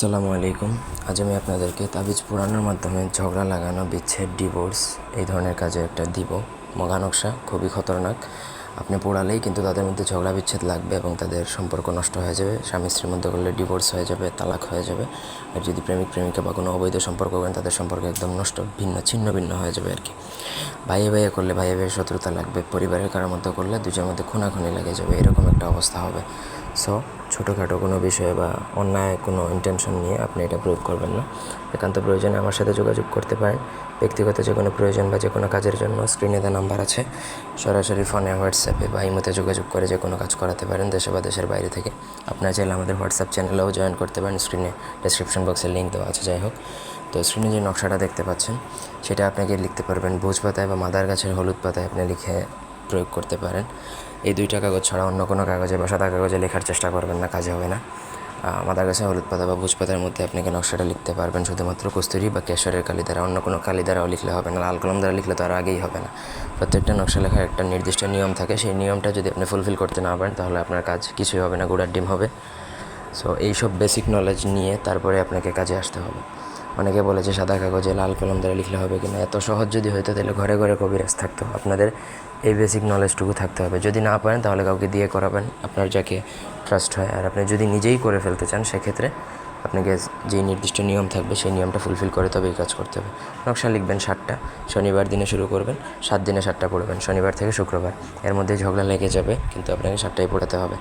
আসসালামু আলাইকুম। আজ আমি আপনাদেরকে তাবিজ পোড়ানোর মাধ্যমে ঝগড়া লাগানো, বিচ্ছেদ, ডিভোর্স এই ধরনের কাজে একটা দিব মগা নকশা। খুবই খতরনাক। আপনি পোড়ালেই কিন্তু তাদের মধ্যে ঝগড়া বিচ্ছেদ লাগবে এবং তাদের সম্পর্ক নষ্ট হয়ে যাবে। স্বামী স্ত্রীর মধ্যে করলে ডিভোর্স হয়ে যাবে, তালাক হয়ে যাবে। আর যদি প্রেমিক প্রেমিকা বা কোনো অবৈধ সম্পর্ক করেন তাদের সম্পর্ক একদম নষ্ট, ছিন্ন ভিন্ন হয়ে যাবে আর কি। ভাইয়ে ভাইয়ে করলে ভাইয়ে ভাইয়ের শত্রুতা লাগবে, পরিবারের কারোর মধ্যে করলে দুজনের মধ্যে খুনাখুনি লেগে যাবে, এরকম একটা অবস্থা হবে। সো ছোটোখাটো কোনো বিষয়ে বা অন্যায় কোনো ইন্টেনশন নিয়ে আপনি এটা প্রয়োগ করবেন না। একান্ত প্রয়োজনে আমার সাথে যোগাযোগ করতে পারেন। ব্যক্তিগত যে কোনো প্রয়োজন বা যে কোনো কাজের জন্য স্ক্রিনে দেওয়া নাম্বার আছে, সরাসরি ফোনে, হোয়াটসঅ্যাপে বা ইমোতে যোগাযোগ করে যে কোনো কাজ করাতে পারেন, দেশে বা দেশের বাইরে থেকে। আপনারা চাইলে আমাদের হোয়াটসঅ্যাপ চ্যানেলেও জয়েন করতে পারেন। স্ক্রিনে ডেসক্রিপশন বক্সে লিঙ্ক দেওয়া আছে। যাই হোক, তো স্ক্রিনে যে নকশাটা দেখতে পাচ্ছেন সেটা আপনাকে লিখতে পারবেন ভোজ পাতায় বা মাদার গাছের হলুদ পাতায় আপনি লিখে প্রয়োগ করতে পারেন। এই দুইটা কাগজ ছাড়া অন্য কোনো কাগজে বা সাদা কাগজে লেখার চেষ্টা করবেন না, কাজে হবে না। মাদার গাছের হলুদ পাতা বা ভোজ পাতার মধ্যে আপনাকে নকশাটা লিখতে পারবেন শুধুমাত্র কস্তুরি বা কেশরের কালি দ্বারা, অন্য কোনো কালি দ্বারাও লিখলে হবে না। লাল কলম দ্বারা লিখলে তো আর আগেই হবে না। প্রত্যেকটা নকশা লেখার একটা নির্দিষ্ট নিয়ম থাকে, সেই নিয়মটা যদি আপনি ফুলফিল করতে না পারেন তাহলে আপনার কাজ কিছুই হবে না, গুড়ার ডিম হবে। সো এইসব বেসিক নলেজ নিয়ে তারপরে আপনাকে কাজে আসতে হবে। অনেকে বলে যে সাদা কাগজে লাল কলম দ্বারা লিখলে হবে কিনা। এত সহজ যদি হতো তাহলে ঘরে ঘরে কবিরাজ থাকতো। আপনাদের এই বেসিক নলেজটুকু থাকতে হবে। যদি না পারেন তাহলে কাউকে দিয়ে করাবেন, আপনার যাকে ট্রাস্ট হয়। আর আপনি যদি নিজেই করে ফেলতে চান সেক্ষেত্রে আপনাকে যেই নির্দিষ্ট নিয়ম থাকবে সেই নিয়মটা ফুলফিল করে তবে এই কাজ করতে হবে। নকশা লিখবেন 7টা, শনিবার দিনে শুরু করবেন, 7 দিনে 7টা পড়বেন, শনিবার থেকে শুক্রবার। এর মধ্যে ঝগড়া লেগে যাবে কিন্তু আপনাকে 7টাই পড়াতে হবে।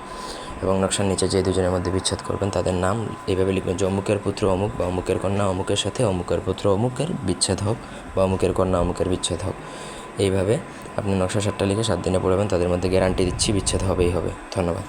এবং নকশার নিচে যে দুজনের মধ্যে বিচ্ছেদ করবেন তাদের নাম এইভাবে লিখবেন যে অমুকের পুত্র অমুক বা অমুকের কন্যা অমুকের সাথে অমুকের পুত্র অমুকের বিচ্ছেদ হোক বা অমুকের কন্যা অমুকের বিচ্ছেদ হোক। এইভাবে আপনি নকশা 7টা লিখে 7 দিনে পড়বেন। তাদের মধ্যে গ্যারান্টি দিচ্ছি বিচ্ছেদ হবেই হবে। ধন্যবাদ।